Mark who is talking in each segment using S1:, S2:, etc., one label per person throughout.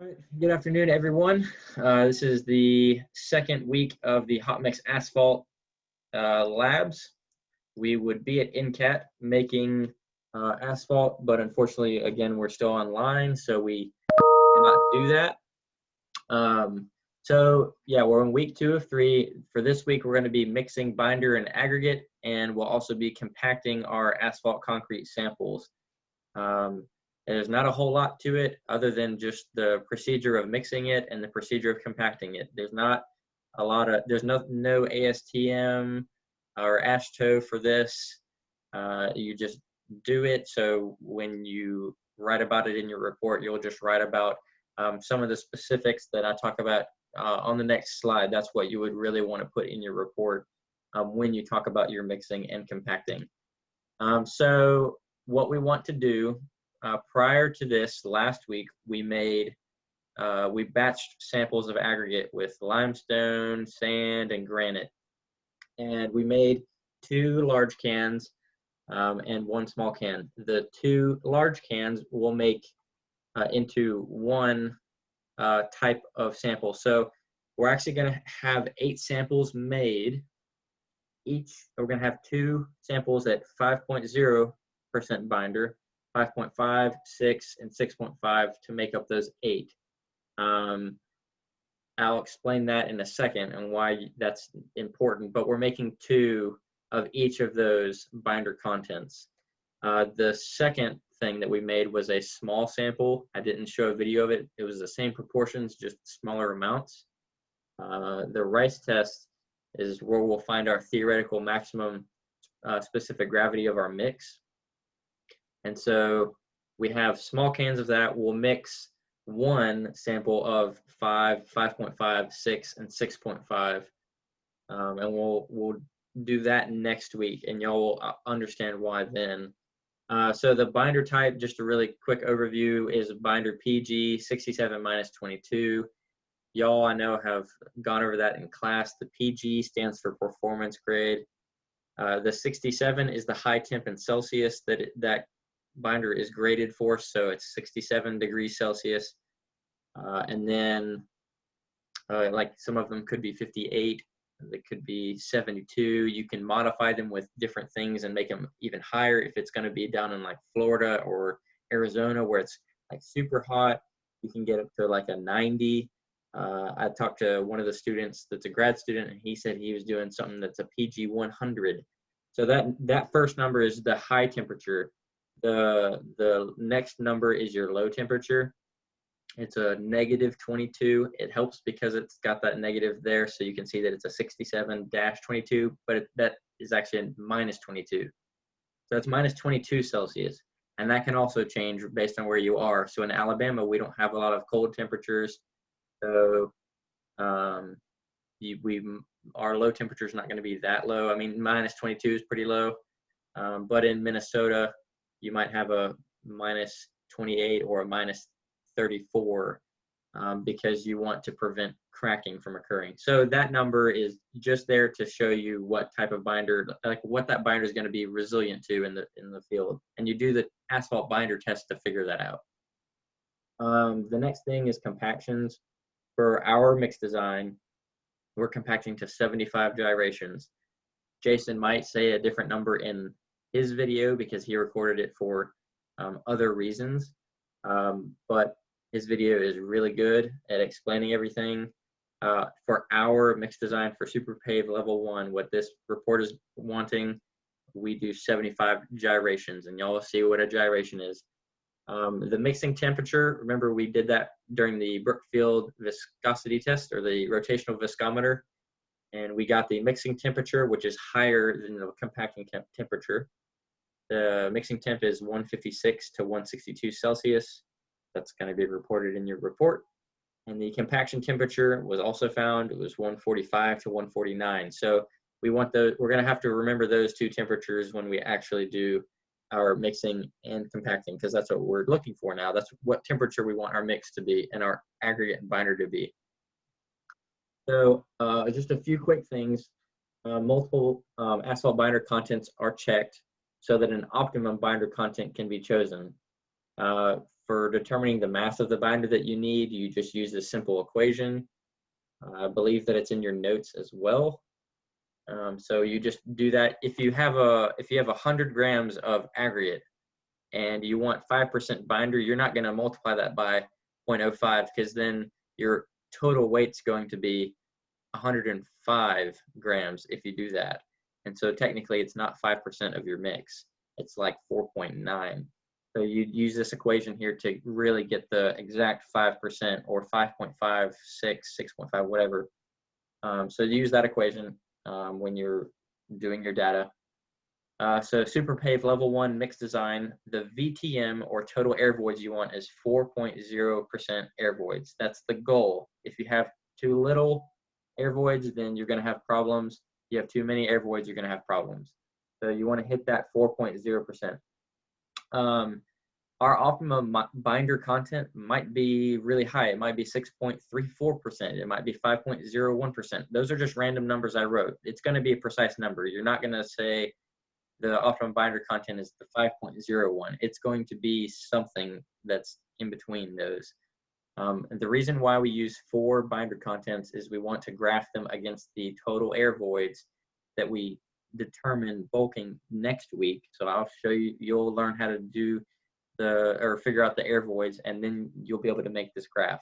S1: All right, good afternoon, everyone. This is the second week of the hot mix asphalt labs. We would be at NCAT making asphalt, but unfortunately, again, we're still online, so we cannot do that. So yeah, we're in week 2 of 3. For this week, we're going to be mixing binder and aggregate, and we'll also be compacting our asphalt concrete samples. There's not a whole lot to it other than just the procedure of mixing it and the procedure of compacting it. There's not a lot of, there's no ASTM or ASHTO for this. You just do it. So when you write about it in your report, you'll just write about some of the specifics that I talk about on the next slide. That's what you would really want to put in your report when you talk about your mixing and compacting. So what we want to do prior to this last week, we batched samples of aggregate with limestone, sand, and granite. And we made 2 large cans and 1 small can. The 2 large cans we'll make into 1 type of sample. So we're actually going to have 8 samples made. We're going to have 2 samples at 5.0% binder, 5.5, 6, and 6.5 to make up those 8. I'll explain that in a second and why that's important, but we're making 2 of each of those binder contents. The second thing that we made was a small sample. I didn't show a video of it. It was the same proportions, just smaller amounts. The rice test is where we'll find our theoretical maximum specific gravity of our mix. And so we have small cans of that. We'll mix 1 sample of 5, 5.5, 6, and 6.5. And we'll do that next week, and y'all will understand why then. So the binder type, just a really quick overview, is binder PG 67-22. Y'all, I know, have gone over that in class. The PG stands for performance grade. The 67 is the high temp in Celsius that binder is graded for, so it's 67 degrees Celsius. And then like some of them could be 58, they could be 72. You can modify them with different things and make them even higher if it's going to be down in like Florida or Arizona where it's like super hot. You can get up to like a 90. I talked to one of the students that's a grad student, and he said he was doing something that's a PG 100. So that first number is the high temperature. The next number is your low temperature. It's a -22. It helps because it's got that negative there, so you can see that it's a 67-22, but that is actually -22. So it's -22 Celsius, and that can also change based on where you are. So in Alabama, we don't have a lot of cold temperatures, so our low temperature is not going to be that low. I mean, -22 is pretty low, but in Minnesota, you might have a -28 or a -34 because you want to prevent cracking from occurring. So that number is just there to show you what type of binder, like what that binder is going to be resilient to in the field. And you do the asphalt binder test to figure that out. The next thing is compactions. For our mix design, we're compacting to 75 gyrations. Jason might say a different number in his video because he recorded it for other reasons, but his video is really good at explaining everything. For our mix design for Super Pave Level 1, what this report is wanting, we do 75 gyrations, and y'all will see what a gyration is. The mixing temperature, remember we did that during the Brookfield viscosity test, or the rotational viscometer, and we got the mixing temperature, which is higher than the compacting temperature. The mixing temp is 156 to 162 Celsius. That's going to be reported in your report. And the compaction temperature was also found. It was 145 to 149. So we're going to have to remember those 2 temperatures when we actually do our mixing and compacting, because that's what we're looking for now. That's what temperature we want our mix to be and our aggregate and binder to be. So just a few quick things. Multiple asphalt binder contents are checked so that an optimum binder content can be chosen. For determining the mass of the binder that you need, you just use this simple equation. I believe that it's in your notes as well. So you just do that. If you have 100 grams of aggregate and you want 5% binder, you're not going to multiply that by 0.05, because then your total weight's going to be 105 grams if you do that. And so technically it's not 5% of your mix. It's like 4.9. So you'd use this equation here to really get the exact 5% or 5.5, 6, 6.5, whatever. So use that equation when you're doing your data. So Super Pave Level 1 mix design, the VTM or total air voids you want is 4.0% air voids. That's the goal. If you have too little air voids, then you're going to have problems. If you have too many air voids, you're going to have problems. So you want to hit that 4.0%. Our optimum binder content might be really high. It might be 6.34%. It might be 5.01%. Those are just random numbers I wrote. It's going to be a precise number. You're not going to say the optimum binder content is the 5.01. It's going to be something that's in between those. And the reason why we use 4 binder contents is we want to graph them against the total air voids that we determine bulking next week. So I'll show you, you'll learn how to do figure out the air voids, and then you'll be able to make this graph.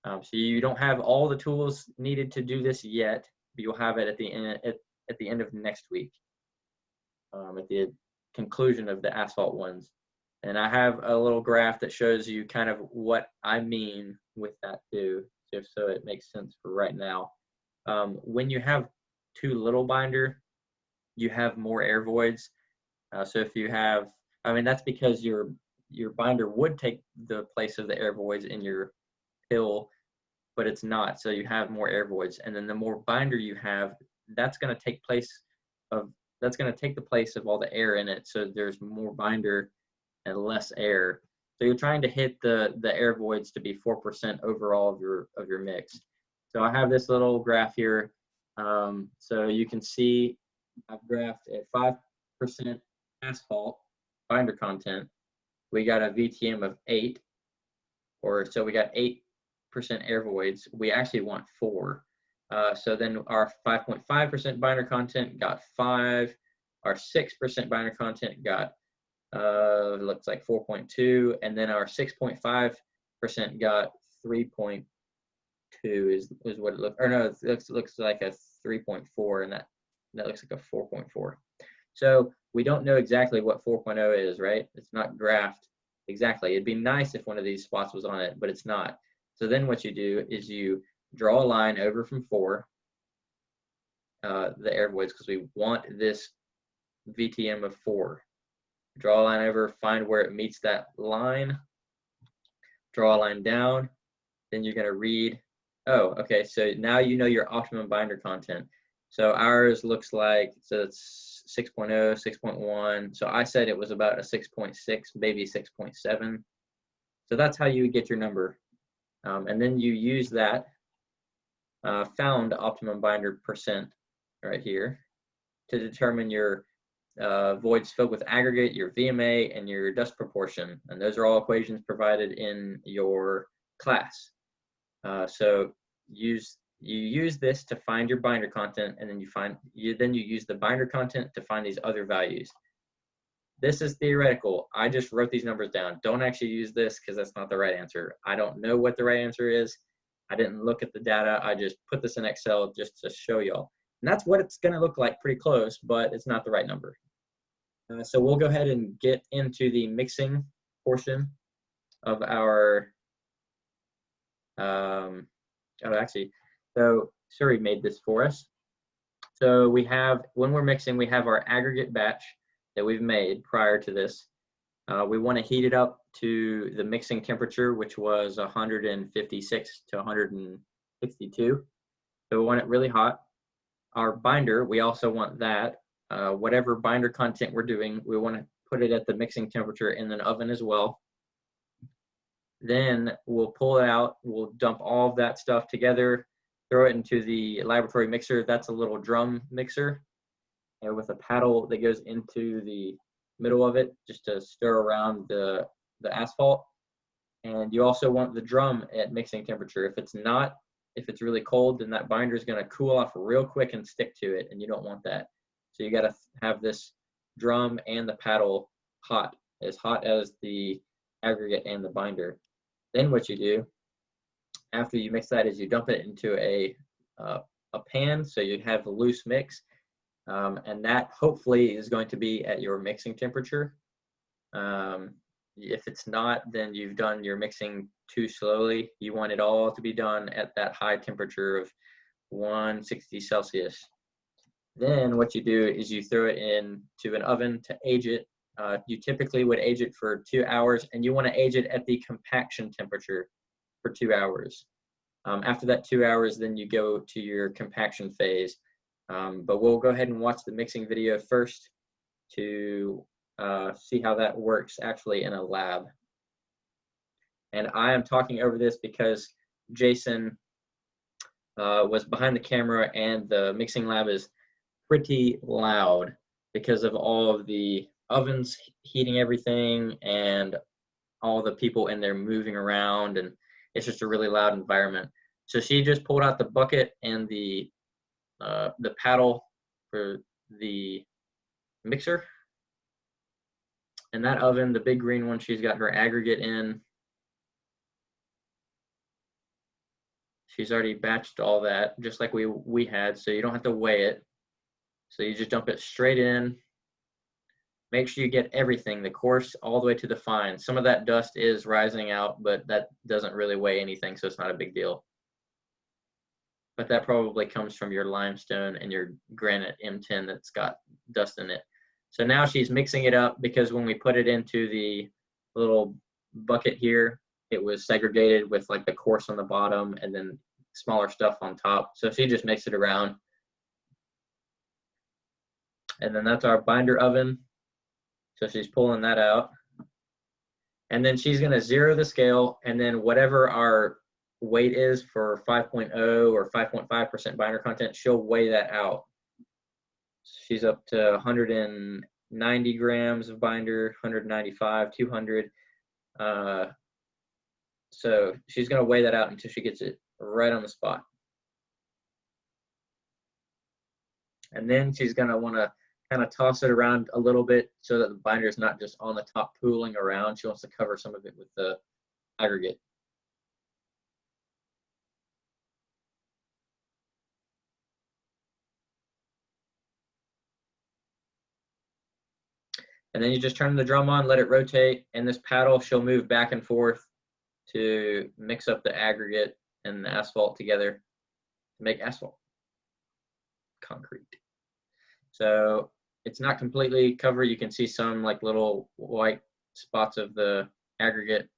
S1: So you don't have all the tools needed to do this yet, but you'll have it at the end of next week, at the conclusion of the asphalt ones. And I have a little graph that shows you kind of what I mean with that too, just so it makes sense for right now. When you have too little binder, you have more air voids. So if you have, that's because your binder would take the place of the air voids in your pill, but it's not. So you have more air voids, and then the more binder you have, that's going to take the place of all the air in it. So there's more binder and less air. So you're trying to hit the air voids to be 4% overall of your mix. So I have this little graph here. So you can see I've graphed at 5% asphalt binder content. We got a VTM of 8, so we got 8% air voids. We actually want 4. So then our 5.5% binder content got 5. Our 6% binder content got looks like 4.2, and then our 6.5% got 3.2 is what it looks. Or no, it looks like a 3.4, and that looks like a 4.4. So we don't know exactly what 4.0 is, right? It's not graphed exactly. It'd be nice if one of these spots was on it, but it's not. So then what you do is you draw a line over from 4, the air voids, because we want this VTM of 4. Draw a line over, find where it meets that line, draw a line down, then you're going to read, oh, okay, so now you know your optimum binder content. So ours looks like, so it's 6.0, 6.1. So I said it was about a 6.6, maybe 6.7. So that's how you get your number. And then you use that found optimum binder percent right here to determine your voids filled with aggregate, your VMA, and your dust proportion. And those are all equations provided in your class. So you use this to find your binder content, and then you use the binder content to find these other values. This is theoretical. I just wrote these numbers down. Don't actually use this because that's not the right answer. I don't know what the right answer is. I didn't look at the data. I just put this in Excel just to show y'all. And that's what it's going to look like, pretty close, but it's not the right number. So we'll go ahead and get into the mixing portion of our, so Suri made this for us. So we have, when we're mixing, we have our aggregate batch that we've made prior to this. We want to heat it up to the mixing temperature, which was 156 to 162. So we want it really hot. Our binder, we also want that. Whatever binder content we're doing, we want to put it at the mixing temperature in an oven as well. Then we'll pull it out. We'll dump all of that stuff together, throw it into the laboratory mixer. That's a little drum mixer with a paddle that goes into the middle of it just to stir around the asphalt. And you also want the drum at mixing temperature. If it's really cold, then that binder is going to cool off real quick and stick to it, and you don't want that. So you got to have this drum and the paddle hot as the aggregate and the binder. Then what you do after you mix that is you dump it into a pan, so you have a loose mix, and that hopefully is going to be at your mixing temperature. If it's not, then you've done your mixing too slowly. You want it all to be done at that high temperature of 160 Celsius. Then what you do is you throw it into an oven to age it. You typically would age it for 2 hours, and you want to age it at the compaction temperature for 2 hours. After that 2 hours, then you go to your compaction phase. But we'll go ahead and watch the mixing video first to see how that works actually in a lab. And I am talking over this because Jason was behind the camera, and the mixing lab is pretty loud because of all of the ovens heating everything and all the people in there moving around, and it's just a really loud environment. So she just pulled out the bucket and the paddle for the mixer. And that oven, the big green one, she's got her aggregate in. She's already batched all that, just like we had, so you don't have to weigh it. So you just dump it straight in. Make sure you get everything, the coarse all the way to the fine. Some of that dust is rising out, but that doesn't really weigh anything, so it's not a big deal. But that probably comes from your limestone and your granite M10 that's got dust in it. So now she's mixing it up, because when we put it into the little bucket here, it was segregated with like the coarse on the bottom and then smaller stuff on top. So she just mixed it around. And then that's our binder oven. So she's pulling that out. And then she's going to zero the scale, and then whatever our weight is for 5.0 or 5.5% binder content, she'll weigh that out. She's up to 190 grams of binder, 195, 200. So she's going to weigh that out until she gets it right on the spot. And then she's going to want to kind of toss it around a little bit so that the binder is not just on the top pooling around. She wants to cover some of it with the aggregate. And then you just turn the drum on, let it rotate, and this paddle, she'll move back and forth to mix up the aggregate and the asphalt together to make asphalt, concrete. So it's not completely covered. You can see some like little white spots of the aggregate.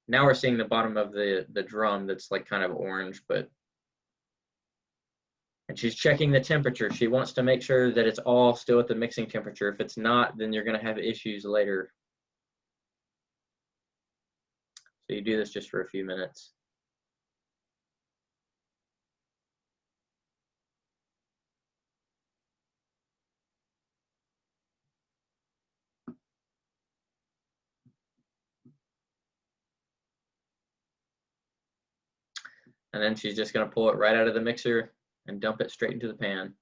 S1: Now we're seeing the bottom of the drum that's like kind of orange, and she's checking the temperature. She wants to make sure that it's all still at the mixing temperature. If it's not, then you're going to have issues later. So you do this just for a few minutes. And then she's just going to pull it right out of the mixer and dump it straight into the pan.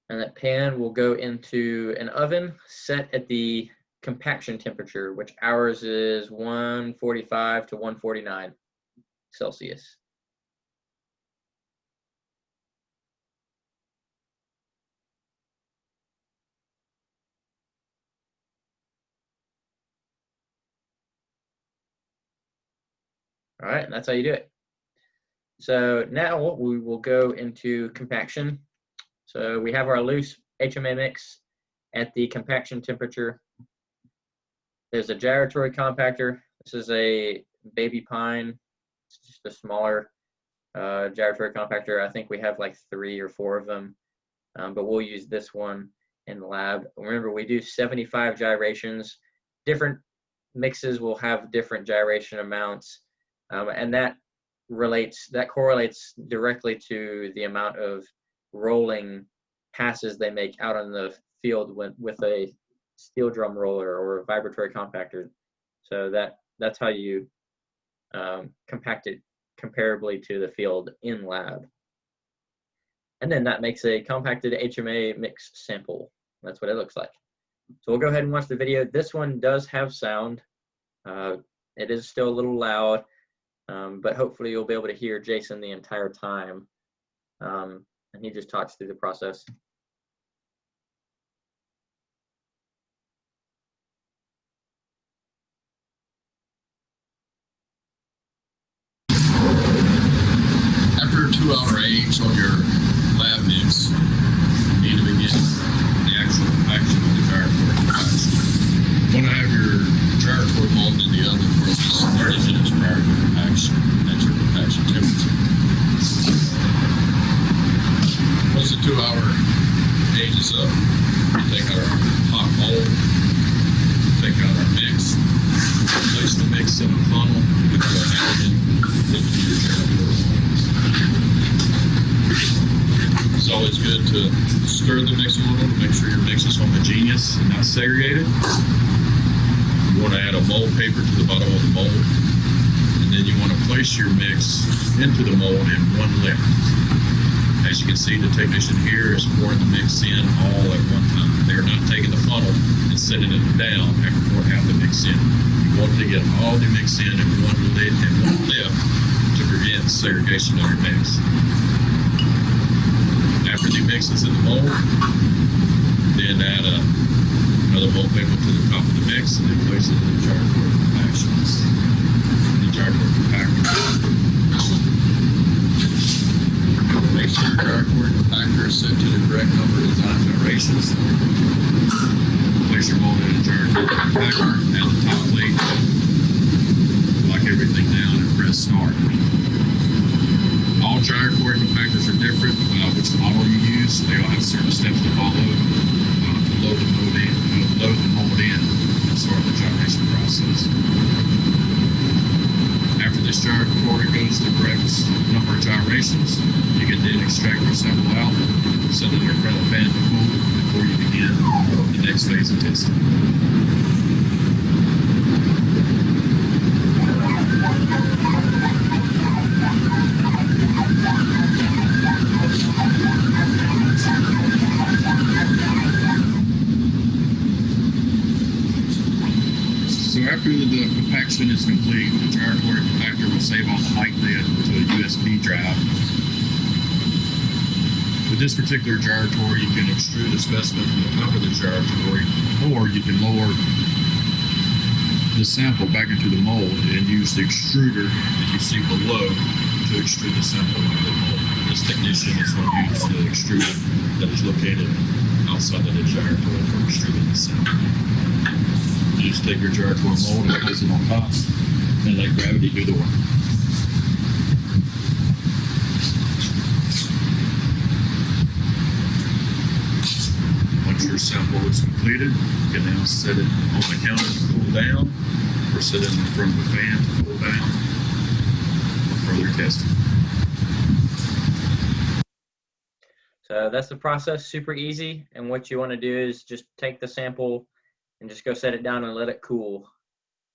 S1: And that pan will go into an oven set at the compaction temperature, which ours is 145 to 149 Celsius. All right, and that's how you do it. So now we will go into compaction. So we have our loose HMA mix at the compaction temperature. There's a gyratory compactor. This is a baby pine. It's just a smaller gyratory compactor. I think we have like 3 or 4 of them, but we'll use this one in the lab. Remember, we do 75 gyrations. Different mixes will have different gyration amounts, and that correlates directly to the amount of rolling passes they make out on the field with a steel drum roller or a vibratory compactor. So that's how you compact it comparably to the field in lab. And then that makes a compacted HMA mix sample. That's what it looks like. So we'll go ahead and watch the video. This one does have sound. It is still a little loud, but hopefully you'll be able to hear Jason the entire time. And he just talks through the process.
S2: After a 2-hour age on your lab mix, you need to begin the actual compaction of the gyratory compaction. You want to have your gyratory mold in the oven for at least 30 minutes prior to compaction. That's your compaction temperature. Once the 2-hour age is up, we take out our hot mold, take out our mix, place the mix in a funnel with your halogen into your gyratory mold. It's always good to stir the mix a little to make sure your mix is homogeneous and not segregated. You want to add a mold paper to the bottom of the mold, and then you want to place your mix into the mold in one layer. As you can see, the technician here is pouring the mix in all at one time. They're not taking the funnel and setting it down after pouring half the mix in. You want to get all the mix in one lift to prevent segregation of your mix. After the mix is in the mold, then add another mold paper to the top of the mix and then place it in the gyratory compaction. The gyratory compactor. Make sure your gyratory compactor is set to the correct number of design gyrations. Place your mold in the gyratory compactor, add the top plate, lock everything down, and press start. All gyratory compactors are different, which model you use. They all have certain steps to follow to load the mold in and start the gyration process. After this gyratory goes the correct number of gyrations, you can then extract your sample out, set it in front of the fan to cool before you begin the next phase of testing. So after the compaction is complete, the gyratory compactor will save all the height lid to a USB drive. With this particular gyratory, you can extrude a specimen from the top of the gyratory, or you can lower the sample back into the mold and use the extruder that you see below to extrude the sample into the mold. This technician is going to use the extruder that is located outside of the gyratory for extruding the sample. You just take your gyratory mold and place it on top and let gravity do the work. Once your sample is completed, you can now set it on the counter to cool down or set it in front of the fan to cool down for further testing.
S1: So that's the process, super easy. And what you want to do is just take the sample and just go set it down and let it cool.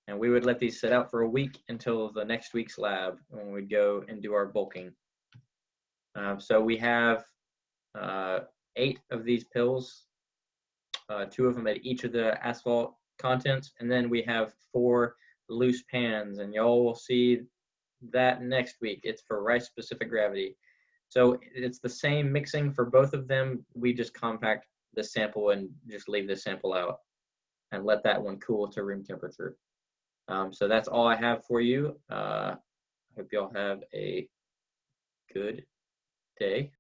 S1: And we would let these sit out for a week until the next week's lab when we'd go and do our bulking. So we have 8 of these pills, 2 of them at each of the asphalt contents, and then we have 4 loose pans, and y'all will see that next week. It's for rice specific gravity. So it's the same mixing for both of them. We just compact the sample and just leave the sample out and let that one cool to room temperature. So that's all I have for you. I hope y'all have a good day.